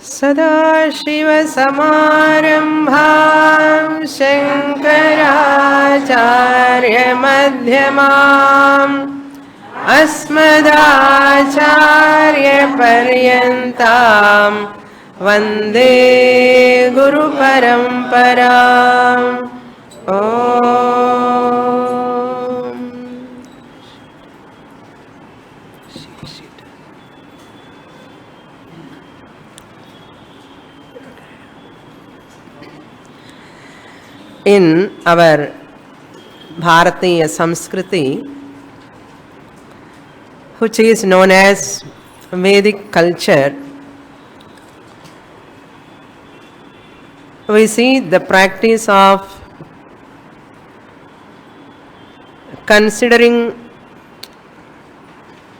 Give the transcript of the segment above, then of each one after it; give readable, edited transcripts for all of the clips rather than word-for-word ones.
सदाशिवसमारम्भां शङ्कराचार्यमध्यमाम् अस्मदाचार्यपर्यन्तां वन्दे गुरुपरम्पराम्. ॐ In our Bharatiya Samskriti, which is known as Vedic culture, we see the practice of considering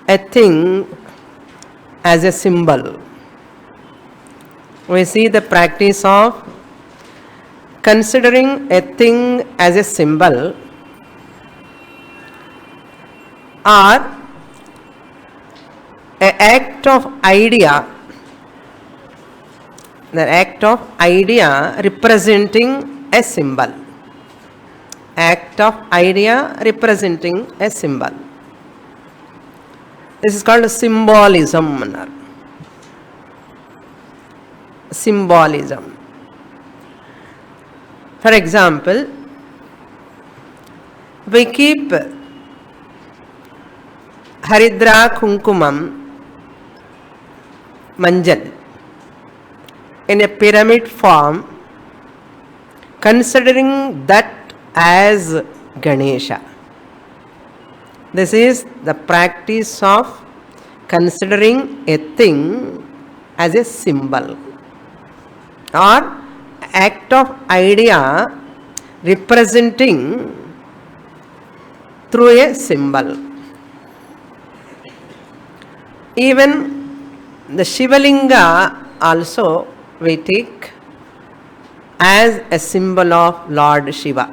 a thing as a symbol. We see the practice of considering a thing as a symbol or an act of idea, the act of idea representing a symbol. Act of idea representing a symbol. This is called symbolism. Symbolism. For example, we keep Haridra Kunkumam Manjal in a pyramid form, considering that as Ganesha. This is the practice of considering a thing as a symbol or act of idea representing through a symbol. Even the Shivalinga also we take as a symbol of Lord Shiva.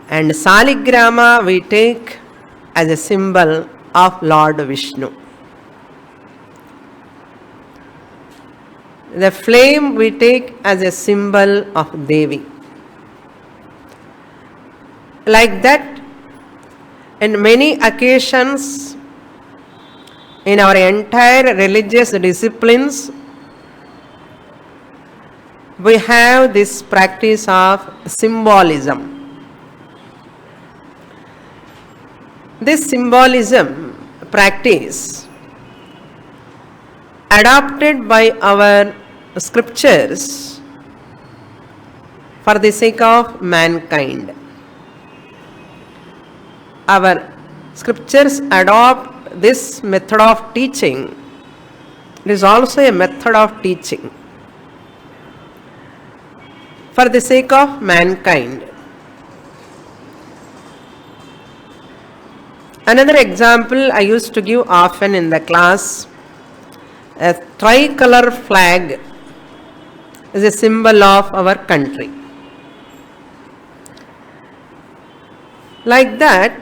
And Saligrama we take as a symbol of Lord Vishnu. The flame we take as a symbol of Devi. Like that, in many occasions in our entire religious disciplines, we have this practice of symbolism. This symbolism practice, adopted by our scriptures for the sake of mankind. Our scriptures adopt this method of teaching. It is also a method of teaching for the sake of mankind. Another example I used to give often in the class, a tricolor flag is a symbol of our country. Like that,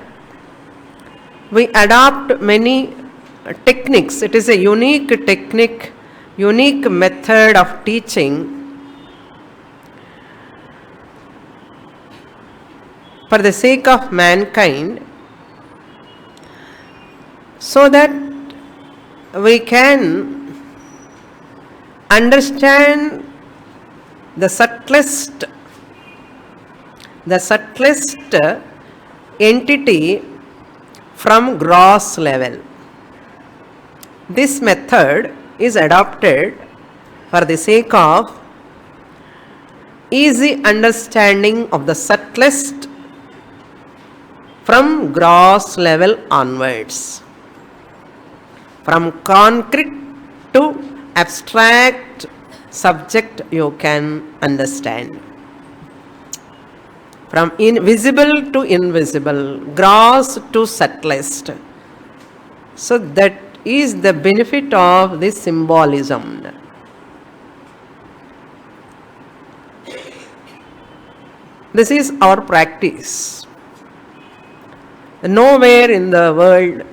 we adopt many techniques. It is a unique technique, unique method of teaching for the sake of mankind, so that we can understand the subtlest entity from gross level. This method is adopted for the sake of easy understanding of the subtlest from gross level onwards. From concrete to abstract subject you can understand. From invisible to invisible, gross to subtlest. So that is the benefit of this symbolism. This is our practice. Nowhere in the world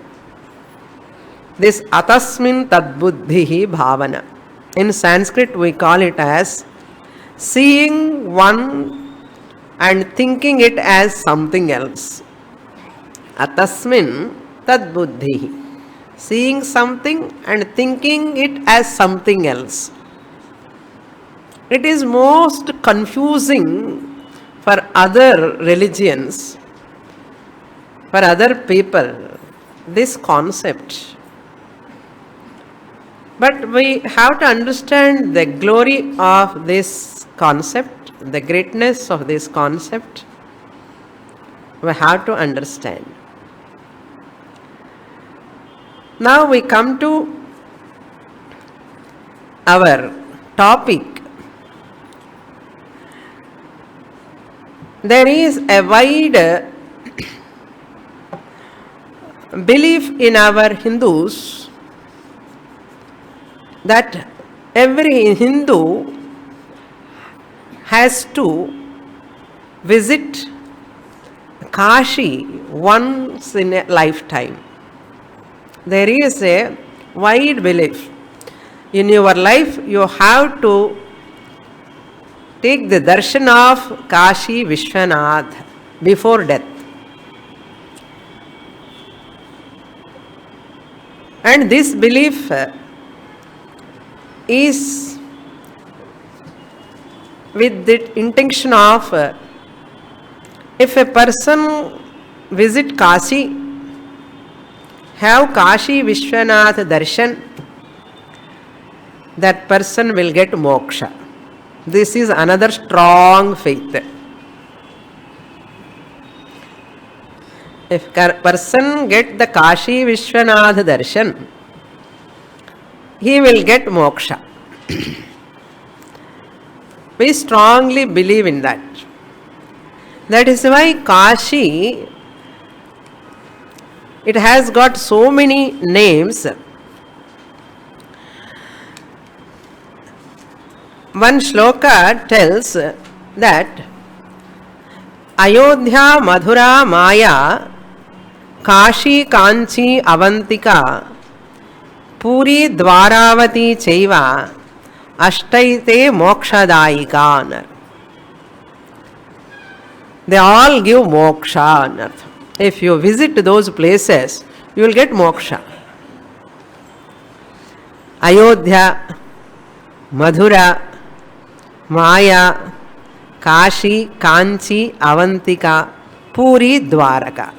This atasmin tadbuddhihi bhavana. In Sanskrit we call it as seeing one and thinking it as something else. Atasmin tadbuddhihi. Seeing something and thinking it as something else. It is most confusing for other religions, for other people, this concept. But we have to understand the glory of this concept, the greatness of this concept. We have to understand. Now we come to our topic. There is a wide belief in our Hindus that every Hindu has to visit Kashi once in a lifetime. There is a wide belief. In your life, you have to take the darshan of Kashi Vishwanath before death. And this belief is with the intention of if a person visit Kashi, have Kashi Vishwanath darshan, that person will get moksha. This is another strong faith. If a person get the Kashi Vishwanath darshan, he will get moksha. We strongly believe in that. That is why Kashi, it has got so many names. One shloka tells that Ayodhya Madhura Maya Kashi Kanchi Avantika Puri Dwaravati Chaiva Ashtaite Mokshadaika. They all give moksha. If you visit those places, you will get moksha. Ayodhya, Madhura, Maya, Kashi, Kanchi, Avantika, Puri, Dwaraka.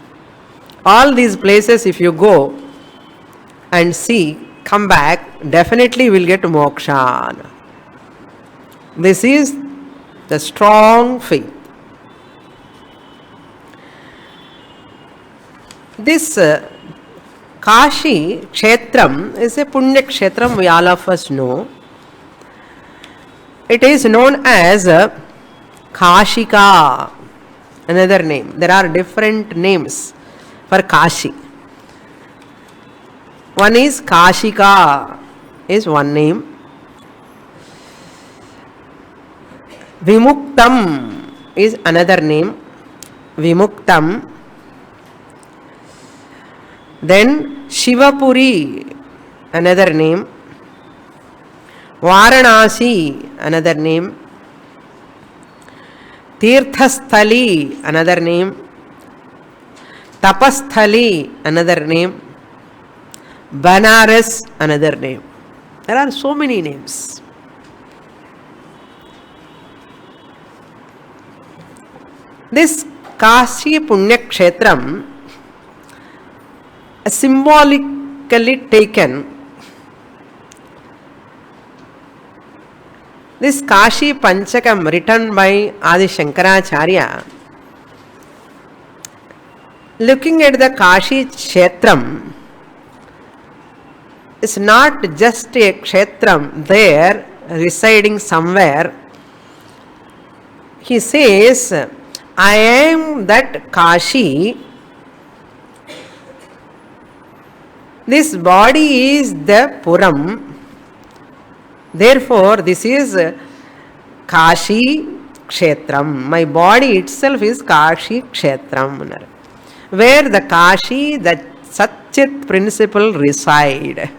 All these places, if you go and see, come back, definitely will get moksha. This is the strong faith. This Kashi Kshetram is a Punya Kshetram, we all of us know. It is known as Kashika, another name. There are different names for Kashi. One is Kashika, is one name. Vimuktam is another name. Vimuktam. Then Shivapuri, another name. Varanasi, another name. Tirthasthali, another name. Tapasthali, another name. Banaras, another name. There are so many names. This Kashi Punya Kshetram, symbolically taken, this Kashi Panchakam written by Adi Shankaracharya, looking at the Kashi Kshetram, is not just a Kshetram there residing somewhere. He says, I am that Kashi. This body is the Puram. Therefore, this is Kashi Kshetram. My body itself is Kashi Kshetram. Where the Kashi, the Satchit principle reside.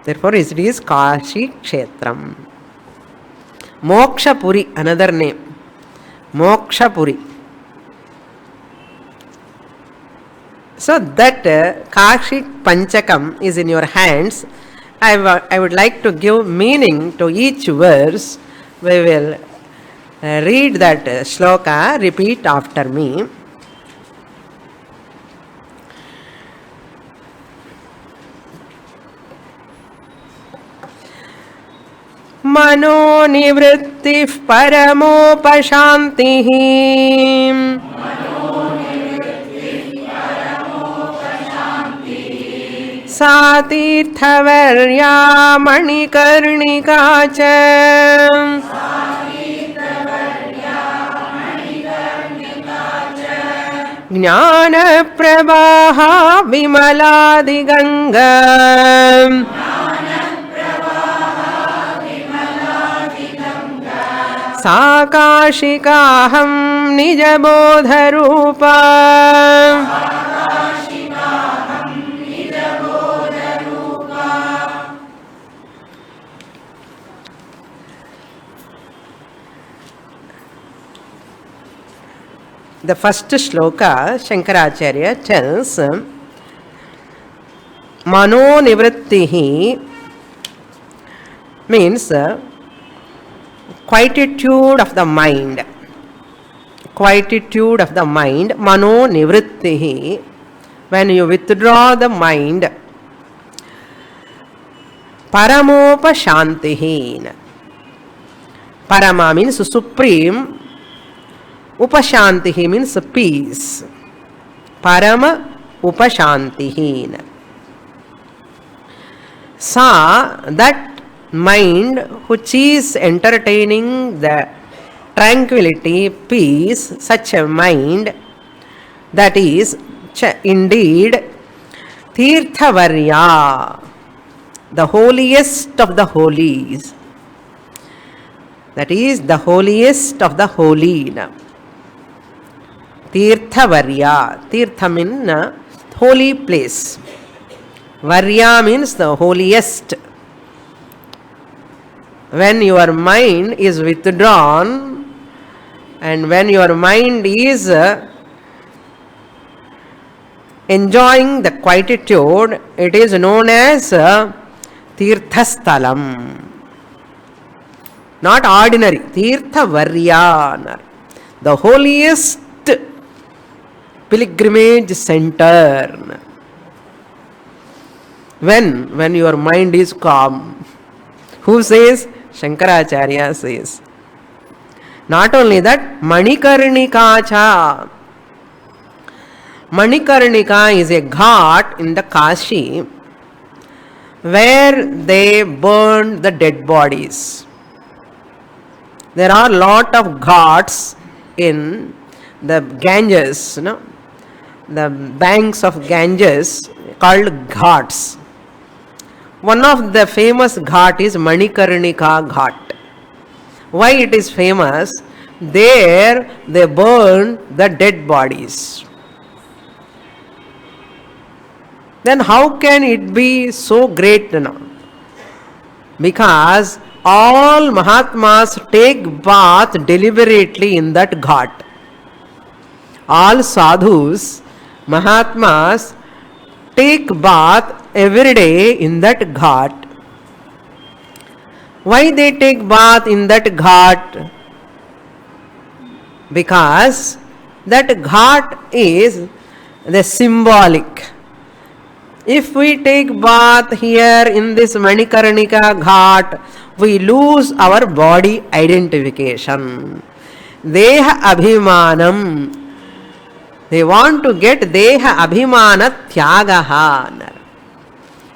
Therefore, it is Kashi Kshetram. Moksha Puri, another name. Moksha Puri. So that Kashi Panchakam is in your hands. I would like to give meaning to each verse. We will read that shloka, repeat after me. Mano nivrittif paramopashantihi Satirthavarya manikarnika cha Jnana prabaha vimaladiganga Sakashikaham nijabodharupa The first shloka, Shankaracharya tells, Mano nivrittihi means quietude of the mind. Quietude of the mind, Mano nivrittihi. When you withdraw the mind, Paramopashantihi. Parama means supreme. Upashantihi means peace. Parama upashantihi. Sa, that mind which is entertaining the tranquility, peace, such a mind, that is indeed Tirthavarya, the holiest of the holies. That is the holiest of the holy. Tirthavarya. Tirtha means holy place. Varya means the holiest. When your mind is withdrawn and when your mind is enjoying the quietude, it is known as Tirthastalam. Not ordinary. Tirthavarya. The holiest pilgrimage center. When your mind is calm. Who says? Shankaracharya says. Not only that, Manikarnika cha. Manikarnika is a ghat in the Kashi where they burn the dead bodies. There are a lot of ghats in the Ganges, the banks of Ganges called ghats. One of the famous ghat is Manikarnika Ghat. Why it is famous? There they burn the dead bodies. Then how can it be so great now? Because all Mahatmas take bath deliberately in that ghat. All sadhus, Mahatmas take bath every day in that ghat. Why they take bath in that ghat? Because that ghat is the symbolic. If we take bath here in this Manikarnika ghat, we lose our body identification. Deha abhimanam. They want to get Deha abhimana tyagaha.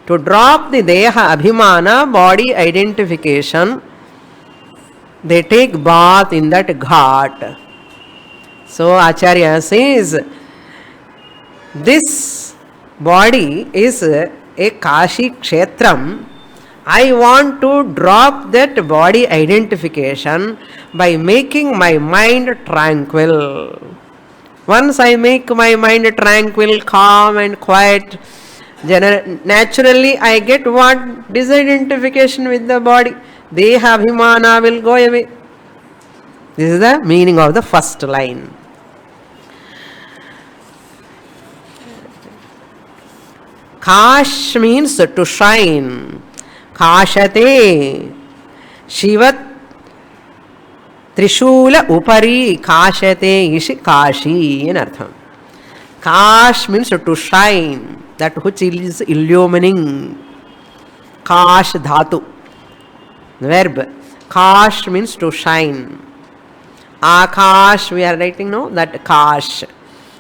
To drop the Deha abhimana, body identification, they take bath in that ghat. So Acharya says, this body is a Kashi Kshetram. I want to drop that body identification by making my mind tranquil. Once I make my mind tranquil, calm and quiet, naturally I get what? Disidentification with the body. Deha abhimana will go away. This is the meaning of the first line. Kash means to shine. Kashate. Shivat Trishula upari kashate ishi kashi in artham. Kash means to shine, that which is illumining. Kash dhatu, verb. Kash means to shine. Akash, we are writing now, that kash.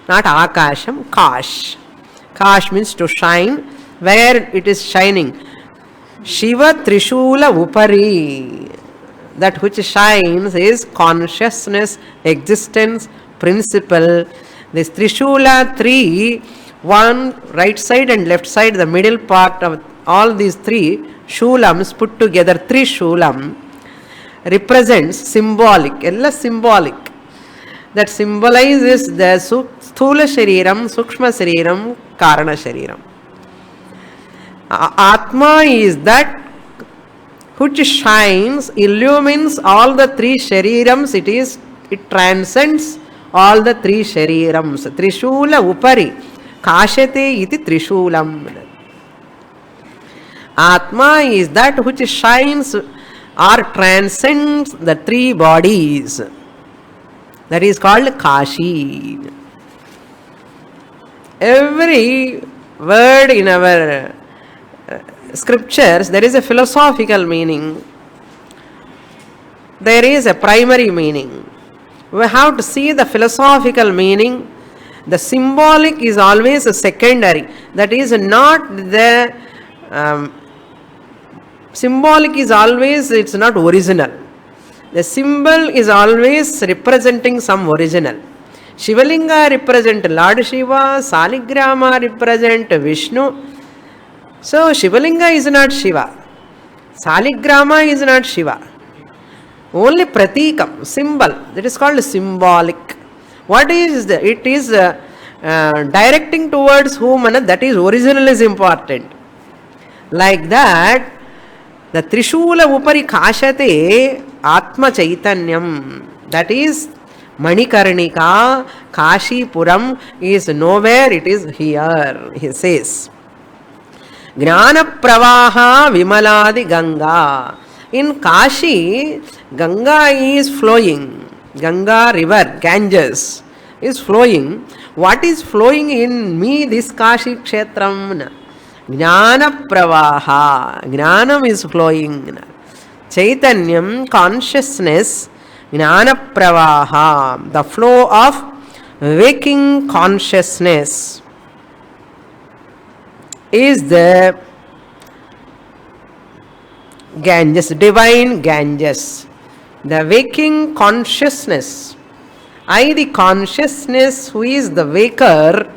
Not akasham, kash. Kash means to shine, where it is shining. Shiva Trishula upari. That which shines is consciousness, existence, principle. This Trishula, three, one right side and left side, the middle part of all these three shulams put together, Trishulam, represents symbolic, ella symbolic. That symbolizes the Sthula Shariram, Sukshma Shariram, Karana Shariram. Atma is that which shines, illumines all the three sharirams. It transcends all the three sharirams. Trishula upari kashate iti trishulam. Atma is that which shines or transcends the three bodies. That is called Kashi. Every word in our scriptures, there is a philosophical meaning. There is a primary meaning. We have to see the philosophical meaning. The symbolic is always a secondary. That is not the symbolic is always, it's not original. The symbol is always representing some original. Shivalinga represent Lord Shiva, Saligrama represent Vishnu. So Shivalinga is not Shiva. Saligrama is not Shiva. Only pratikam, symbol. That is called symbolic. What is the? It is directing towards whom, that is original is important. Like that, the Trishula upari kashate Atma Chaitanyam. That is Manikarnika, Kashipuram is nowhere, it is here, he says. Jnana Pravaha Vimaladi Ganga. In Kashi, Ganga is flowing. Ganga river, Ganges, is flowing. What is flowing in me, this Kashi Kshetram? Jnana Pravaha. Jnanam is flowing. Chaitanyam, consciousness, Jnana Pravaha, the flow of waking consciousness, is the Ganges, divine Ganges. The waking consciousness. I, the consciousness who is the waker,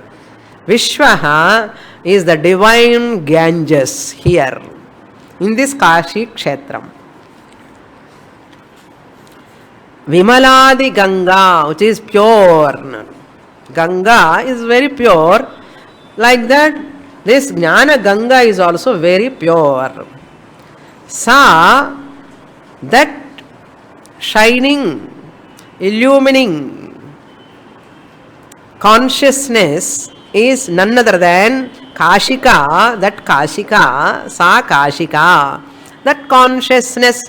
Vishwaha, is the divine Ganges here, in this Kashi Kshetram. Vimaladi Ganga, which is pure. Ganga is very pure. Like that, this Jnana Ganga is also very pure. Sa, that shining, illumining consciousness is none other than Kashika, that Kashika, Sa Kashika, that consciousness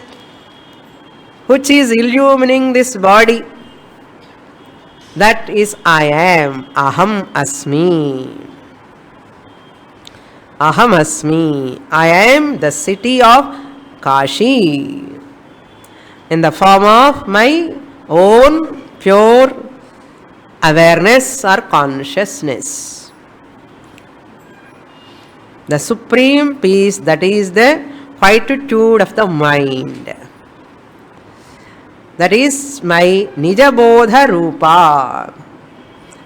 which is illumining this body. That is I am, Aham Asmi. Aham Asmi. I am the city of Kashi, in the form of my own pure awareness or consciousness. The supreme peace, that is the quietude of the mind. That is my Nija Bodha Rupa,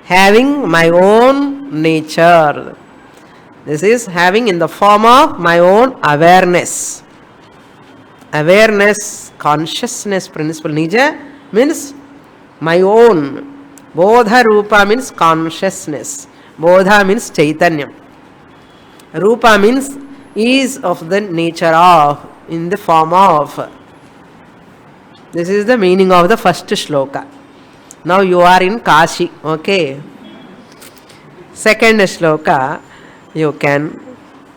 having my own nature. This is having in the form of my own awareness. Awareness, consciousness principle. Nija means my own. Bodha Rupa means consciousness. Bodha means Chaitanyam. Rupa means is of the nature of, in the form of. This is the meaning of the first shloka. Now you are in Kashi, okay? Second shloka, you can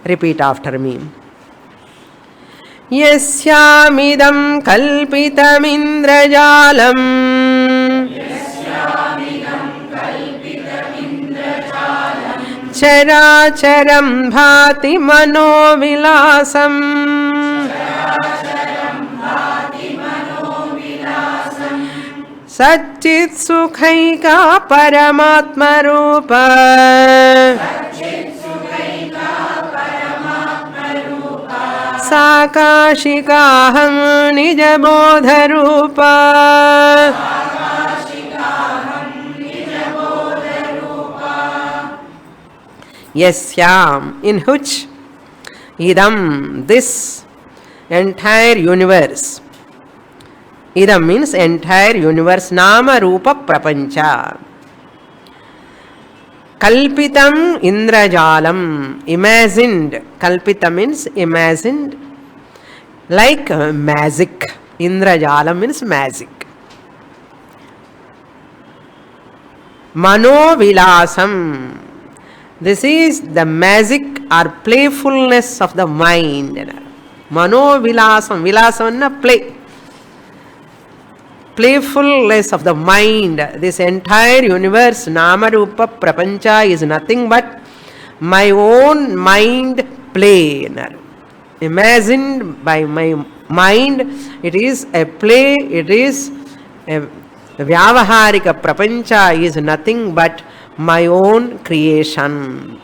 repeat after me. Yasyamidam kalpitamindrajalam characharam bhati manovilasam Satchit Sukhaika Paramatma Rupa Sakashikaham Nijabodha Rupa Yasyam, in which idam, this entire universe. Idam means entire universe. Nama Rupa Prapancha. Kalpitam Indrajalam, imagined. Kalpita means imagined, like magic. Indrajalam means magic. Manovilasam, this is the magic or playfulness of the mind. Manovilasam, vilasam play. Playfulness of the mind. This entire universe, Nama Rupa Prapancha, is nothing but my own mind play. Imagined by my mind, it is a play, it is a Vyavaharika Prapancha, is nothing but my own creation.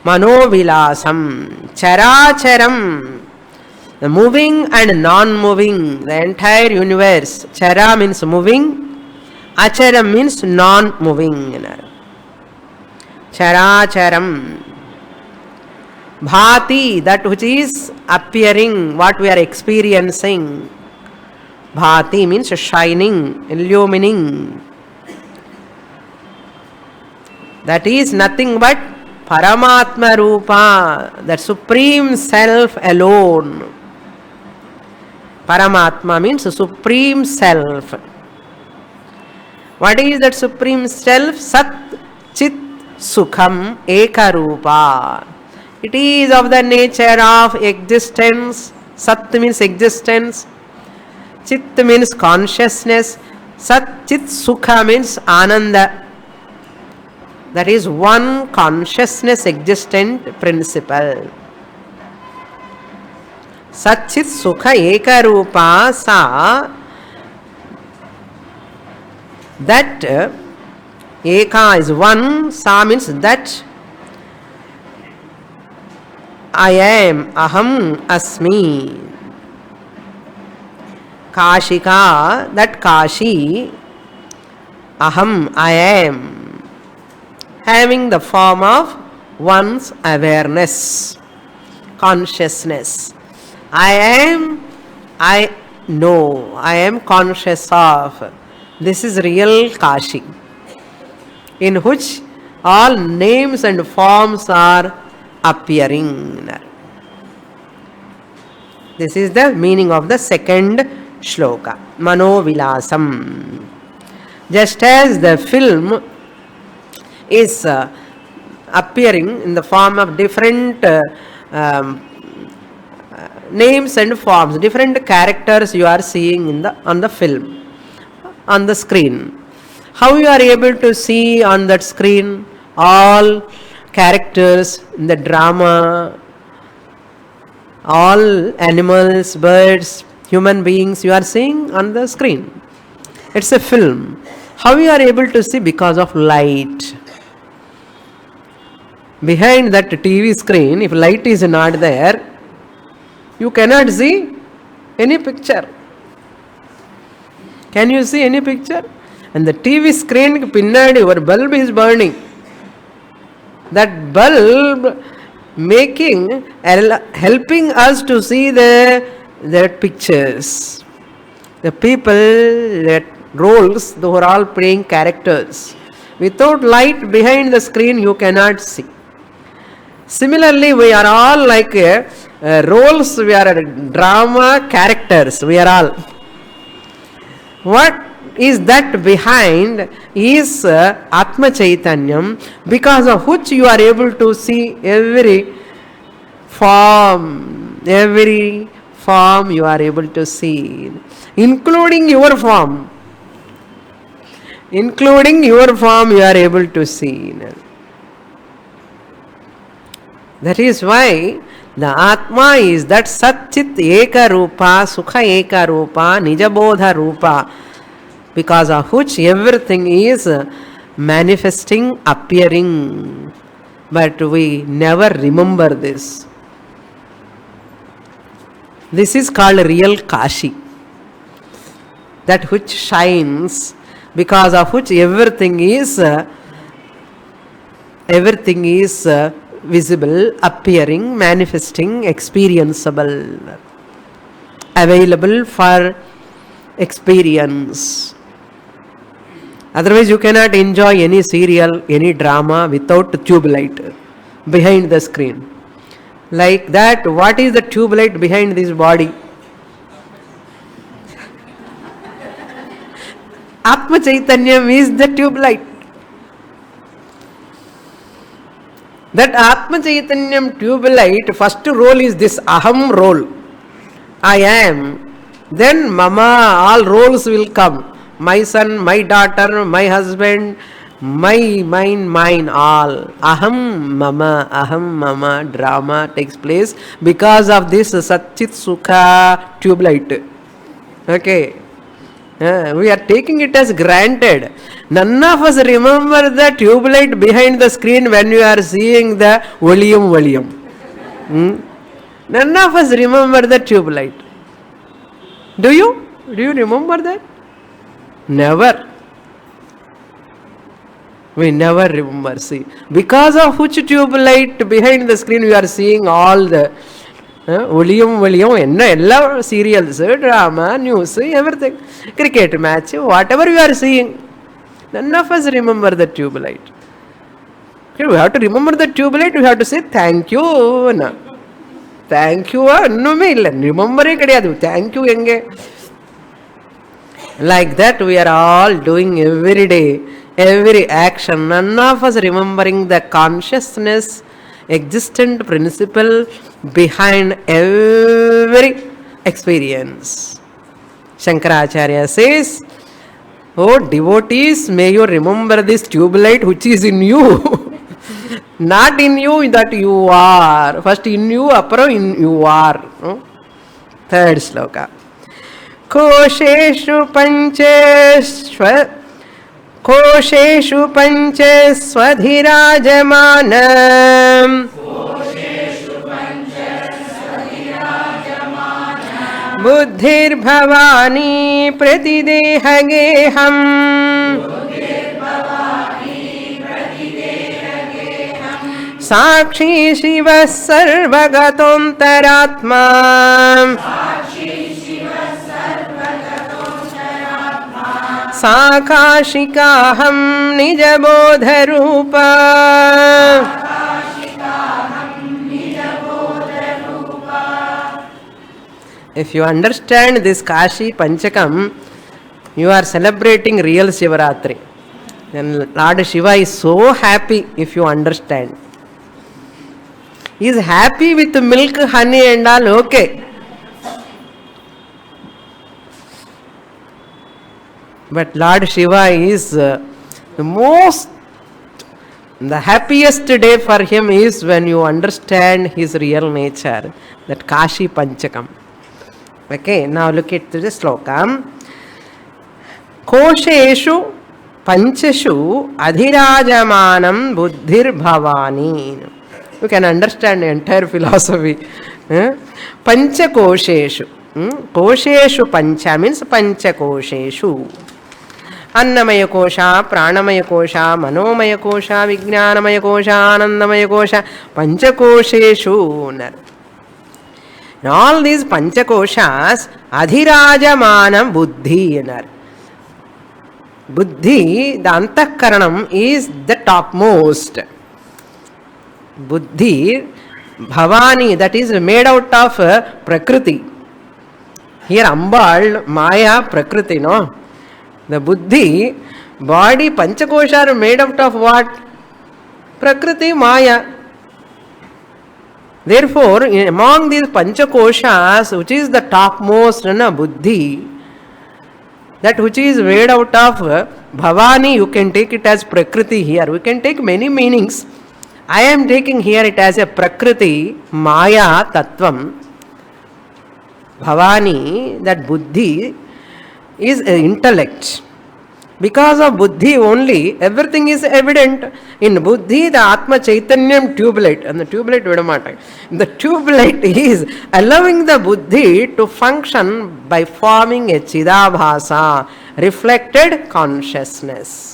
Manovilasam, Characharam, the moving and non-moving, the entire universe. Chara means moving, Acharam means non-moving. Characharam. Bhati, that which is appearing, what we are experiencing. Bhati means shining, illumining. That is nothing but Paramatma Rupa, that Supreme Self alone. Paramatma means Supreme Self. What is that Supreme Self? Sat Chit Sukham Eka Rupa. It is of the nature of existence. Sat means existence. Chit means consciousness. Sat Chit Sukha means Ananda. That is one consciousness existent principle. Satchit Sukha Eka Rupa Sa, that Eka is one, Sa means that I am, Aham Asmi. Kashika, that Kashi, Aham, I am, having the form of one's awareness, consciousness. I know, I am conscious of. This is real Kashi, in which all names and forms are appearing. This is the meaning of the second shloka, Manovilasam. Just as the film is appearing in the form of different names and forms, different characters you are seeing in on the film, on the screen. How you are able to see on that screen all characters in the drama, all animals, birds, human beings you are seeing on the screen. It's a film. How you are able to see? Because of light. Behind that TV screen, if light is not there, you cannot see any picture. Can you see any picture? And the TV screen pinnadi your bulb is burning. That bulb helping us to see the pictures. The people, that roles, they are all playing characters. Without light behind the screen, you cannot see. Similarly, we are all like roles, we are drama characters, we are all. What is that behind is Atma Chaitanyam, because of which you are able to see every form you are able to see, including your form. Including your form you are able to see. That is why the Atma is that Satchit Eka Rupa, Sukha Eka Rupa, Nijabodha Rupa, because of which everything is manifesting, appearing. But we never remember this. This is called real Kashi. That which shines, because of which everything is visible, appearing, manifesting, experienceable, available for experience. Otherwise you cannot enjoy any serial, any drama without tube light behind the screen. Like that, what is the tube light behind this body? Atma Chaitanyam is the tube light. That Atma Chaitanyam tube light, first role is this Aham role. I am. Then Mama, all roles will come. My son, my daughter, my husband, mine, all. Aham Mama drama takes place because of this Satchit Sukha tube light. Okay. We are taking it as granted. None of us remember the tube light behind the screen when you are seeing the volume. None of us remember the tube light. Do you? Do you remember that? Never. We never remember. See, because of which tube light behind the screen we are seeing all the volume, serials, drama, news, everything, cricket match, whatever you are seeing. None of us remember the tube light. Okay, we have to remember the tube light, we have to say thank you. Thank you. Remember it. Thank you. Like that we are all doing every day, every action. None of us remembering the consciousness, existent principle behind every experience. Shankaracharya says, oh devotees, may you remember this tube light which is in you. Not in you that you are. First in you, aparo in you are. Third sloka. Kosheshu pancheswadhirajamanam buddhir bhavani pratidehageham sakshi shiva sarvagatontaratma Sakashikaham nijabodharupa. If you understand this Kashi Panchakam, you are celebrating real Shivaratri. Then Lord Shiva is so happy if you understand. He is happy with milk, honey and all, okay. But Lord Shiva is the happiest day for him is when you understand his real nature. That Kashi Panchakam. Okay, now look at the sloka. Kosheshu pancheshu adhirajamanam buddhir bhavani. You can understand the entire philosophy. Panchakosheshu. Kosheshu pancha means panchakosheshu. Annamaya kosha, pranamaya kosha, manomaya kosha, vijnanamaya kosha, anandamaya kosha, panchakosheshu. In all these panchakoshas, adhirajamanam buddhi. Buddhi, the antakaranam, is the topmost. Buddhi, Bhavani, that is made out of Prakriti. Here Ambal, Maya, Prakriti, no? The Buddhi, body, Panchakosha are made out of what? Prakriti, Maya. Therefore, among these Panchakoshas, which is the topmost, Buddhi, that which is made out of Bhavani, you can take it as Prakriti here. We can take many meanings. I am taking here it as a Prakriti, Maya, Tattvam. Bhavani, that Buddhi is intellect. Because of Buddhi only, everything is evident. In Buddhi, the Atma Chaitanyam tubelite, and the tubelite Vedamata. The tubelite is allowing the Buddhi to function by forming a Chidabhasa, reflected consciousness.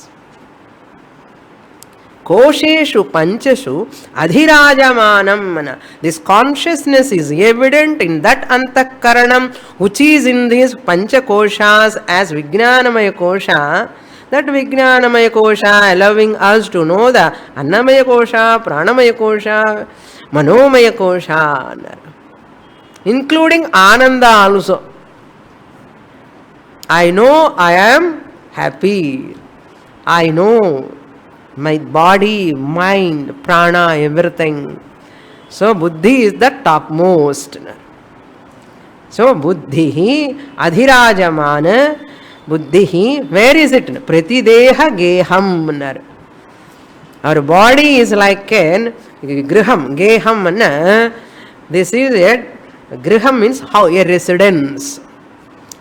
Kosheshu Panchashu Adhirajamanam. This consciousness is evident in that Antakaranam which is in these Panchakoshas as Vijnanamaya Kosha. That Vijnanamaya Kosha allowing us to know the Annamaya Kosha, Pranamaya Kosha, Manomaya Kosha, including Ananda also. I know I am happy. I know my body, mind, prana, everything. So Buddhi is the topmost. So Buddhi, Adhirajamana, Buddhi, where is it? Pratideha Geham. Our body is like a Griham, Geham. This is it. Griham means how, a residence.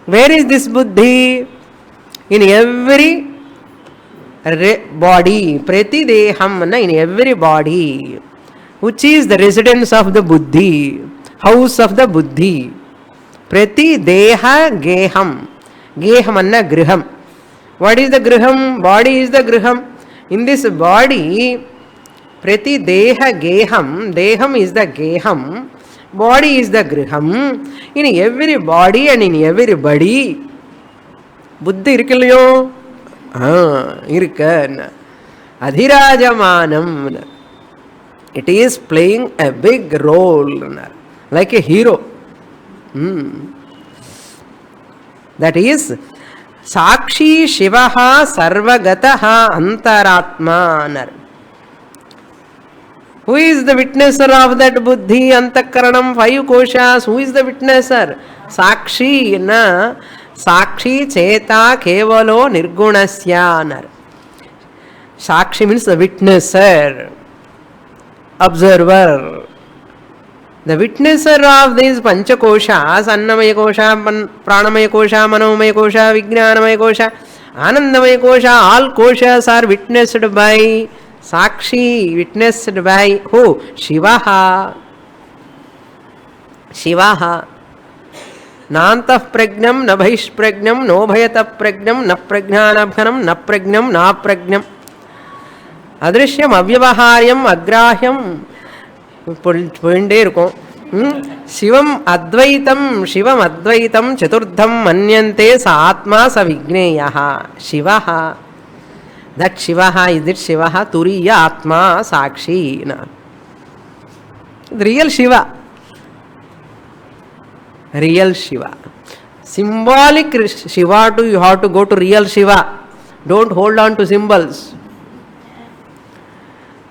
Where is this Buddhi? In every body, Pratideham, in every body, which is the residence of the Buddhi, house of the Buddhi. Pratideha Geham. Geham anna Griham. What is the Griham? Body is the Griham. In this body, Pratideha Geham, Deham is the Geham, body is the Griham. In every body and in everybody, Buddhi irukilyo? Irukkan. Adhirajamanam. It is playing a big role, like a hero. That is Sakshi Shivaha Sarvagataha Antaratma. Who is the witnesser of that Buddhi, Antakaranam, 5 koshas? Who is the witnesser? Sakshi, na? Sakshi Cheta Kevalo Nirgunasya. Sakshi means the witnesser, observer. The witnesser of these Panchakoshas, Annamaya Kosha, Pranamaya Kosha, Manomaya Kosha, Vijnanamaya Kosha, Anandamaya Kosha, all koshas are witnessed by Sakshi, witnessed by who? Shivaha. Shivaha. Nantah pragnam, na bhish pragnam, no bhayata pragnam, na pragnanabhanam, na pragnam, na pragnam. Adrishyam, avyavaharyam, agrahyam. போயிட்டே இருக்கும். சிவம் அத்வைத்தம் சதுர்த்தம் மன்யந்தே ச ஆத்மா ச விக்னேயः சிவः. That Shivaha, is it Shivaha? Turiya Atma Sakshi. The real Shiva. Real Shiva. Symbolic Shiva, you have to go to real Shiva. Don't hold on to symbols.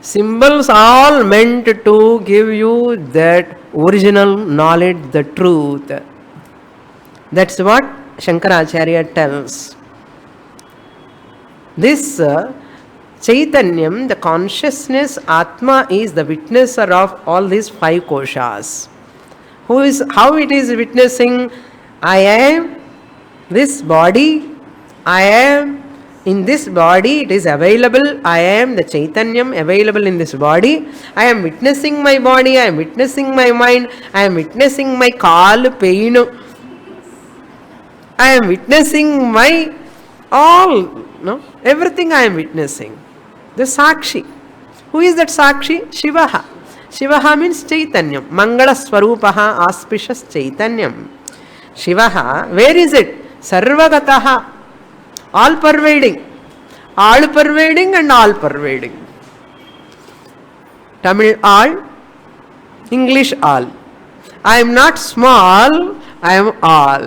Symbols all meant to give you that original knowledge, the truth. That's what Shankaracharya tells. This Chaitanyam, the consciousness, Atma, is the witnesser of all these 5 koshas. How it is witnessing? I am this body, I am in this body, it is available. I am the Chaitanyam available in this body. I am witnessing my body, I am witnessing my mind, I am witnessing my kal, pain. I am witnessing my all, everything I am witnessing. The Sakshi. Who is that Sakshi? Shivaha. Shivaha means Chaitanyam. Mangala Swarupaha auspicious Chaitanyam. Shivaha, where is it? Sarvagataha. All pervading. All pervading and all pervading. Tamil all, English all. I am not small, I am all.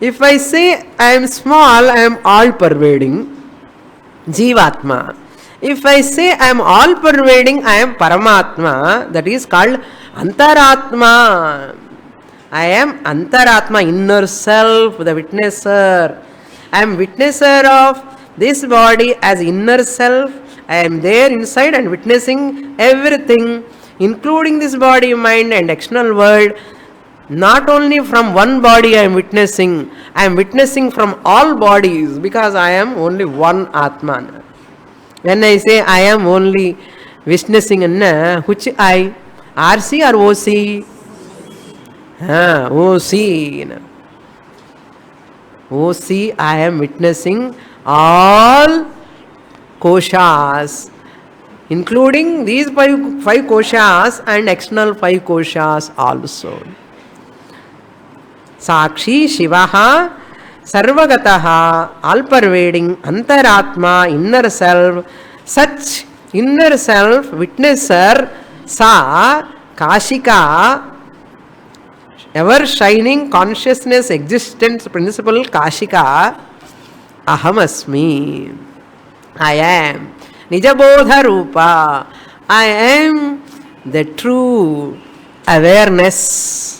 If I say I am small, I am all pervading, Jivatma. If I say I am all pervading, I am Paramatma, that is called Antaratma. I am Antaratma, inner self, the witnesser. I am witnesser of this body as inner self. I am there inside and witnessing everything, including this body, mind and external world. Not only from one body I am witnessing, I am witnessing from all bodies, because I am only one Atman. When I say I am only witnessing, which I? RC or OC? OC. OC, I am witnessing all koshas, including these five koshas and external five koshas also. Sakshi Shivaha Sarvagataha, all pervading, Antaratma, inner self. Such inner self, witnesser, Sa Kashika, ever shining consciousness, existence principle, Kashika, Ahamasmi, I am Nijabodha Rupa, I am the true awareness.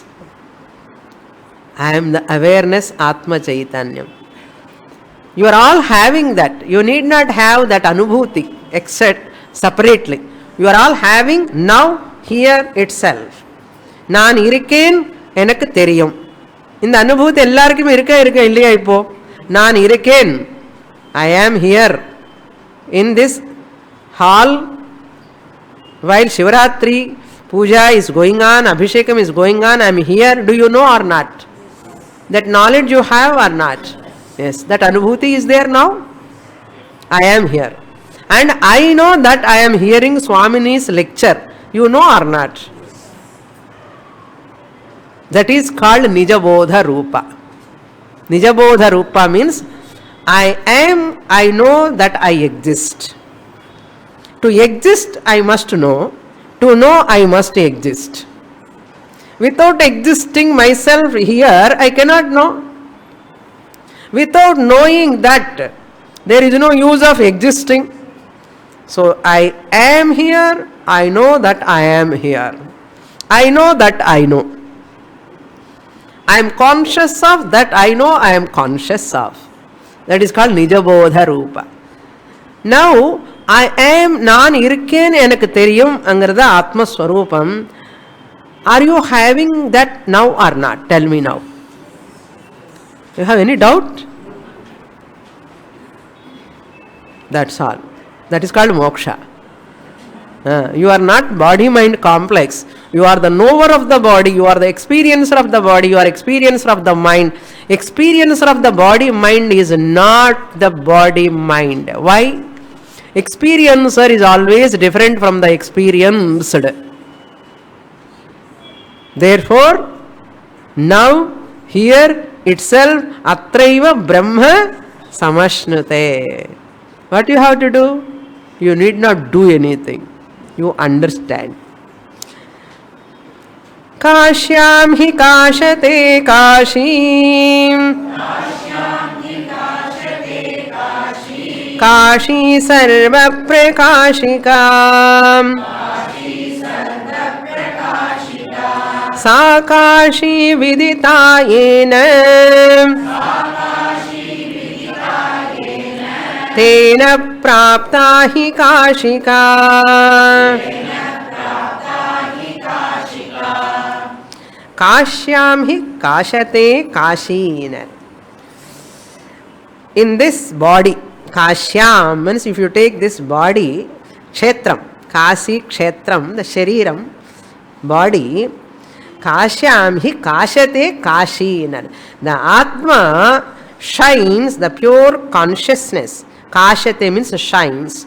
I am the awareness, Atma Chaitanyam. You are all having that. You need not have that anubhuti except separately. You are all having now, here itself. நான் இருக்கேன், எனக்கு தெரியும். இந்த அனுபூதி எல்லாருக்கும் இருக்கா இல்லையா? இப்போ நான் இருக்கேன், I am here in this hall while Shivaratri puja is going on, Abhishekam is going on, I am here. Do you know or not? That knowledge you have or not? Yes, that anubhuti is there now. I am here. And I know that I am hearing Swamini's lecture. You know or not? That is called Nijabodha Rupa. Nijabodha Rupa means I am, I know that I exist. To exist, I must know. To know, I must exist. Without existing myself here, I cannot know. Without knowing that, there is no use of existing. So I am here, I know that I am here. I know that I know. I am conscious of that I know I am conscious of. That is called Nijabodha Rupa. Now, I am, நான் இருக்கேன், எனக்கு தெரியும் அங்கிறத ஆத்மஸ்வரூபம். Are you having that now or not? Tell me now. You have any doubt? That's all. That is called moksha. You are not body-mind complex. You are the knower of the body. You are the experiencer of the body. You are experiencer of the mind. Experiencer of the body-mind is not the body-mind. Why? Experiencer is always different from the experienced. Therefore, now, here itself, atraiva brahma samashnute. What you have to do? You need not do anything. You understand. Kashyam hi kashate kashim. Kashi sarva prakashikam. Sa kashi viditayena. Tena prapta hi kashika. Kashyam hi kashate kashina. In this body, Kashyam means if you take this body, Kshetram, Kasi Kshetram, the Shariram, body, Kashyam hi kashate kashina. The Atma shines, the pure consciousness. Kashate means shines.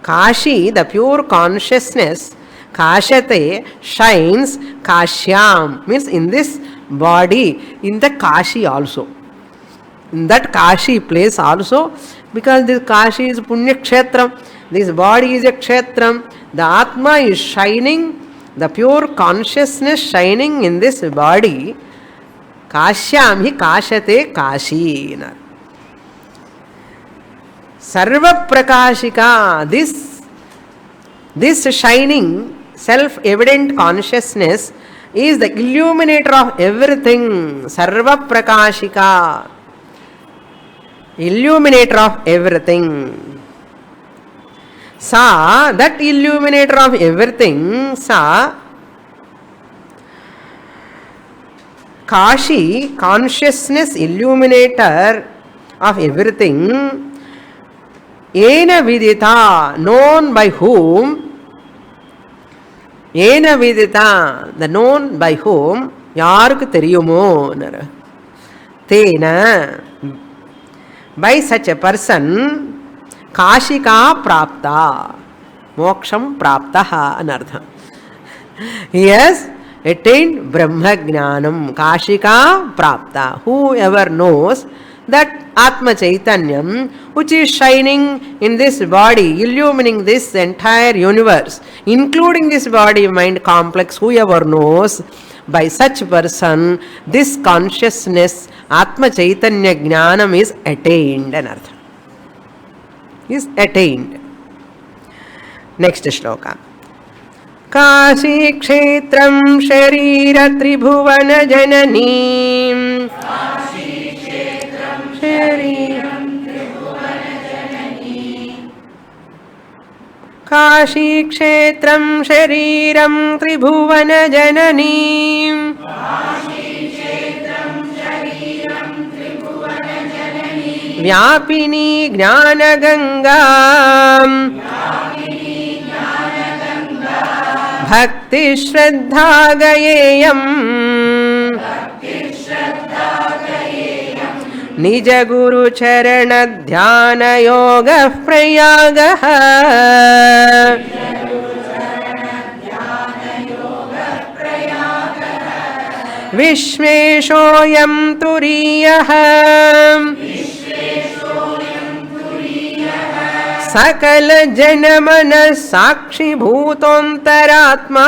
Kashi, the pure consciousness. Kashate shines. Kashyam means in this body, in the Kashi also. In that Kashi place also, Because this Kashi is Punya Kshetram, this body is a Kshetram, the Atma is shining, the pure consciousness shining in this body. Kashyam hi kashate Kashi. Sarva Prakashika, this shining, self-evident consciousness is the illuminator of everything. Sarva Prakashika, illuminator of everything. Sa, that illuminator of everything, Sa, Kashi, consciousness illuminator of everything. Ena vidita, known by whom? Ena vidita, the known by whom? Yarku theriyumo. Tena, by such a person, Kashika prapta, moksham praptaha anardha. He has attained Brahma Jnanam, Kashika prapta. Whoever knows that Atma Chaitanyam, which is shining in this body, illumining this entire universe, including this body mind complex, whoever knows, by such person, this consciousness, Atma Chaitanya Jnanam is attained, anartha. Is attained. Next shloka. Kashi kshetram sharira tribhuvana janani. Kashi kshetram shariram tribhuvana janani. Kashi kshetram shariram tribhuvana janani. Vyapini Jnana Ganga Bhakti Shraddha Gayeyam Nija Guru Charana Dhyana Yoga Prayagaha Vishmeshoyam Turiyaha Sakala Janamana Sakshi Bhutantaratma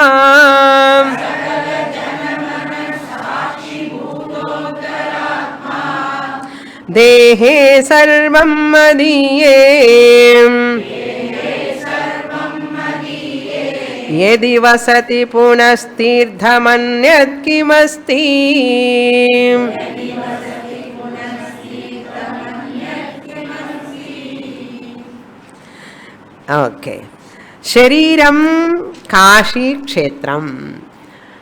Dehe Sarvam Madiye Yedi Vasati Punastirthamanyat Kimasti Okay. Shariram Kashi Kshetram.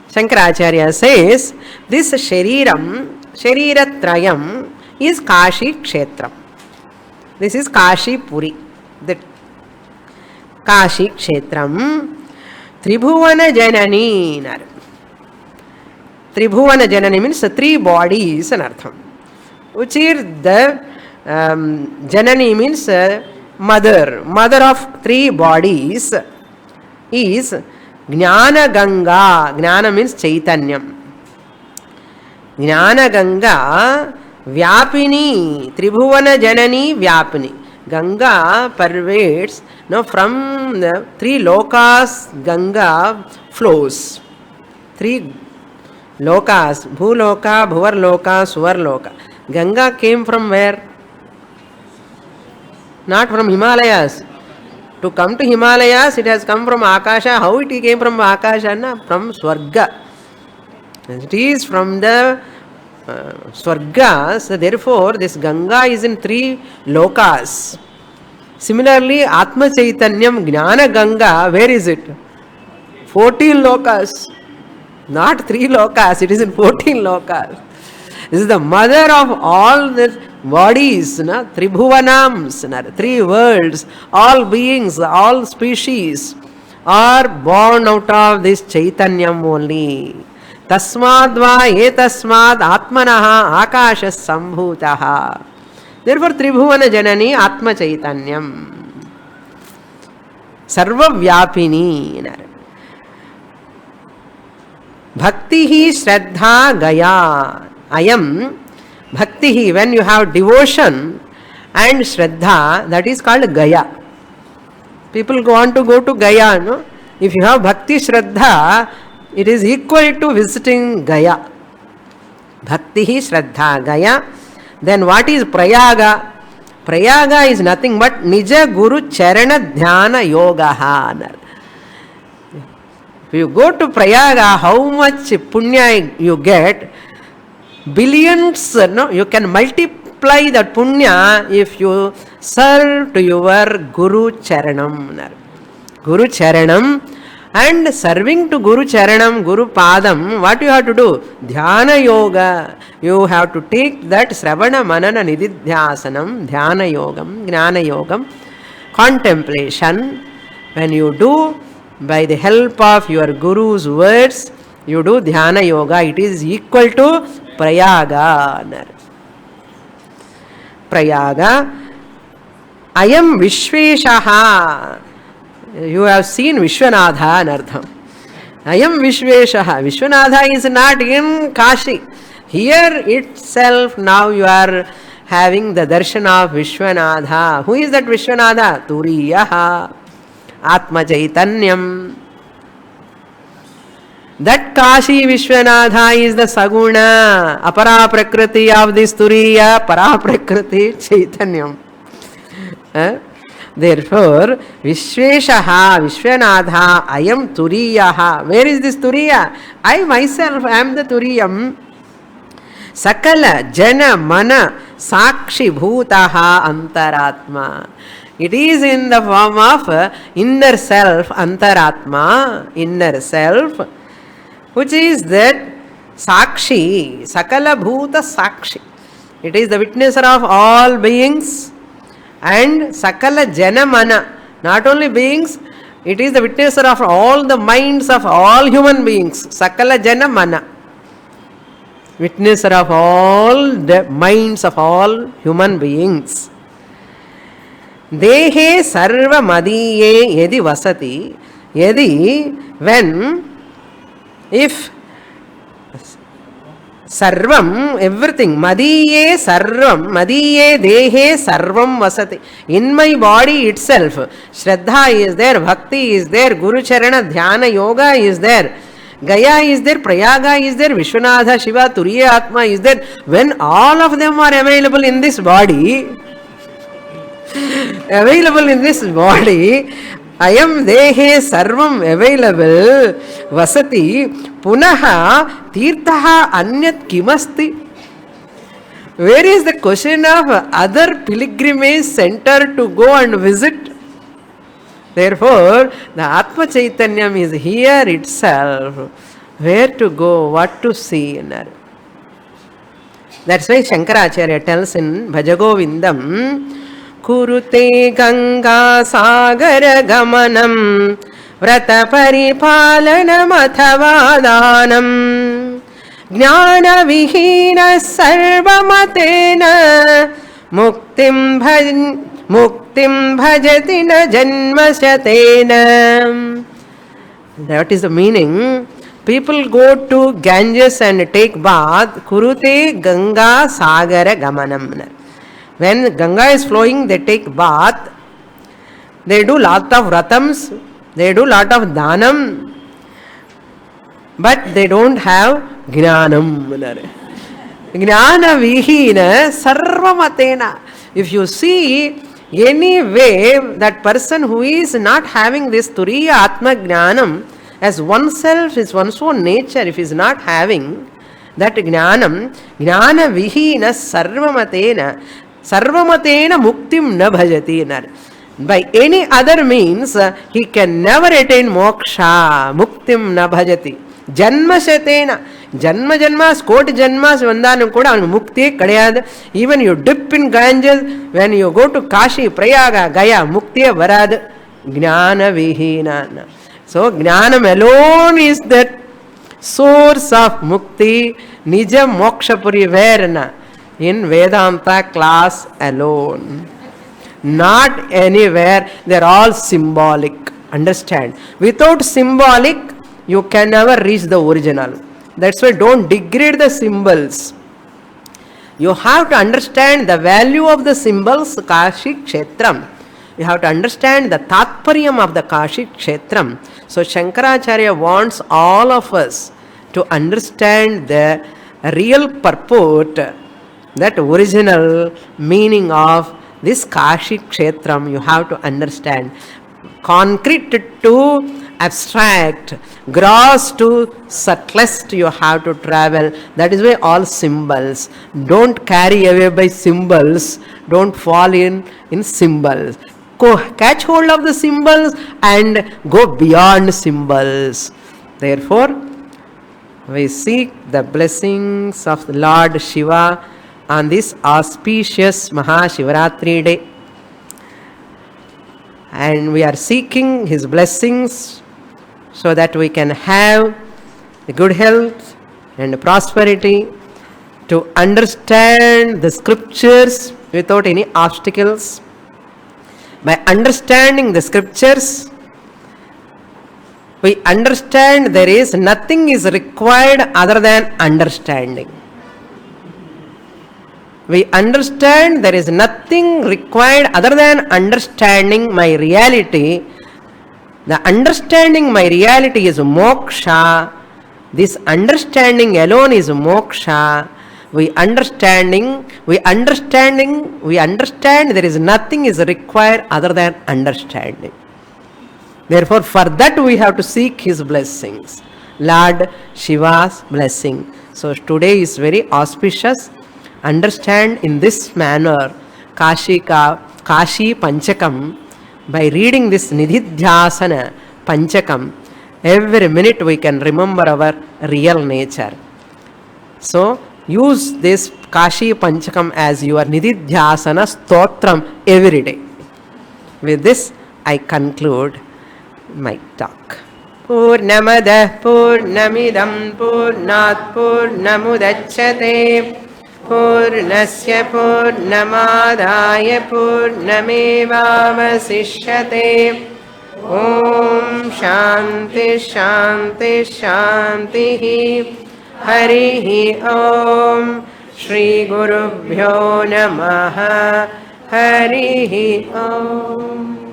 Shankaracharya says this Shariram, Shariratrayam is Kashi Kshetram. This is Kashi Puri. The Kashi Kshetram. Tribhuvana Janani. Tribhuvana Janani means three bodies anartham. Which is the Janani means mother of three bodies is Jnana Ganga. Jnana means Chaitanyam. Jnana Ganga Vyapini. Tribhuvana Janani Vyapini. Ganga pervades. Now from the three lokas Ganga flows. Three lokas, Bhuloka, Bhuvarloka, Suvarloka. Ganga came from where? Not from Himalayas. To come to Himalayas, it has come from Akasha. How it came from Akasha? Na? From Swarga. It is from the Swarga. So therefore, this Ganga is in three lokas. Similarly, Atma Chaitanyam, Jnana Ganga, where is it? 14 lokas. Not 3 lokas, it is in 14 lokas. This is the mother of all the bodies, Tribhuvanams, 3 worlds, all beings, all species are born out of this Chaitanyam only. Tasmadva etasmad atmanaha akashas sambhutaha. Therefore, Tribhuvana Janani Atma Chaitanyam. Sarva Vyapini. Bhakti hi Shraddha Gaya. Ayam Bhakti hi, when you have devotion and Shraddha, that is called Gaya. People want to go to Gaya, no? If you have Bhakti Shraddha, it is equal to visiting Gaya. Bhakti Shraddha Gaya. Then what is Prayaga? Prayaga is nothing but Nija Guru Charana Dhyana Yoga. If you go to Prayaga, how much punya you get? Billions, no? You can multiply that punya if you serve to your Guru Charanam. Guru Charanam. And serving to Guru Charanam, Guru Padam, what you have to do? Dhyana Yoga. You have to take that Sravana Manana Nididhyasanam, Dhyana Yogam, Jnana Yogam, contemplation. When you do, by the help of your Guru's words, you do Dhyana Yoga, it is equal to Prayaga. Prayaga. Ayam Vishveshaha. You have seen Vishwanatha Anardham. Ayam Vishveshaha. Vishwanatha is not in Kashi. Here itself now you are having the darshan of Vishwanatha. Who is that Vishwanatha? Turiyaha. Atma Chaitanyam. That Kashi Vishwanatha is the Saguna, Apara Prakriti of this Turiya, Para Prakriti Chaitanyam. Therefore, Vishveshaha, Vishwanatha, I am Turiyaha. Where is this Turiya? I myself am the Turiyam. Sakala Jana Mana Sakshi Bhutaha Antaratma. It is in the form of inner self, Antaratma, inner self, which is that Sakshi, Sakala Bhuta Sakshi. It is the witnesser of all beings. And Sakala Janamana, not only beings, it is the witnesser of all the minds of all human beings. Sakala Janamana, witnesser of all the minds of all human beings. Dehe sarva madiye yedi vasati, yedi, when, if, Sarvam, everything. Madiye sarvam. Madiye dehe sarvam vasati. In my body itself, Shraddha is there, Bhakti is there, Guru Charana Dhyana Yoga is there, Gaya is there, Prayaga is there, Vishwanatha, Shiva, Turiya Atma is there. When all of them are available in this body, I am dehe sarvam available, vasati, punaha, tirthaha anyat kimasti. Where is the question of other pilgrimage center to go and visit? Therefore, the Atma Chaitanyam is here itself. Where to go, what to see. That's why Shankaracharya tells in Bhajagovindam, Kurute Ganga Sagar Gamanam Vrata Paripalanam Athavadanam Jnana Vihina Sarvamatena Muktim Bhajatina Janmashatena. That is the meaning. People go to Ganges and take bath. Kurute Ganga Sagara Gamanam. When Ganga is flowing, they take bath. They do lot of ratams. They do lot of dhanam. But they don't have jnanam. Jnana vihina sarvamatena. If you see any way that person who is not having this Turiya Atma Jnanam as oneself, is one's own nature, if he is not having that Jnanam, Jnana vihina sarvamatena. Sarvamatena muktim na bhajati. By any other means, he can never attain moksha. Muktim na bhajati. Janmashatena. Janma janmas, koti janmas, vandanam kuda mukti kadayad. Even you dip in Ganges, when you go to Kashi, Prayaga, Gaya, mukti varad. Jnana vihina. So, Jnanam alone is that source of mukti. Nija moksha puri verna. In Vedanta class alone. Not anywhere. They are all symbolic. Understand? Without symbolic, you can never reach the original. That's why don't degrade the symbols. You have to understand the value of the symbols Kashi Kshetram. You have to understand the Tatparyam of the Kashi Kshetram. So Shankaracharya wants all of us to understand the real purport, that original meaning of this Kashi Kshetram. You have to understand. Concrete to abstract, gross to subtlest, you have to travel. That is why all symbols. Don't carry away by symbols. Don't fall in symbols. Catch hold of the symbols and go beyond symbols. Therefore, we seek the blessings of the Lord Shiva on this auspicious Mahashivratri day. And we are seeking his blessings so that we can have the good health and prosperity, to understand the scriptures without any obstacles. By understanding the scriptures, we understand there is nothing is required other than understanding. We understand there is nothing required other than understanding my reality. The understanding my reality is moksha. This understanding alone is moksha. We understand there is nothing is required other than understanding. Therefore, for that we have to seek his blessings, Lord Shiva's blessing. So today is very auspicious. Understand in this manner Kashi Panchakam. By reading this Nididhyasana Panchakam, every minute we can remember our real nature. So use this Kashi Panchakam as your Nididhyasana Stotram every day. With this I conclude my talk. Purnamada Purnamidam Purnat Purnamudachyate Purnasya Purnamadaya Purnamevavasishyate. Om Shanti Shanti Shanti. Harihi Om. Shri Gurubhyo Namaha. Harihi Om.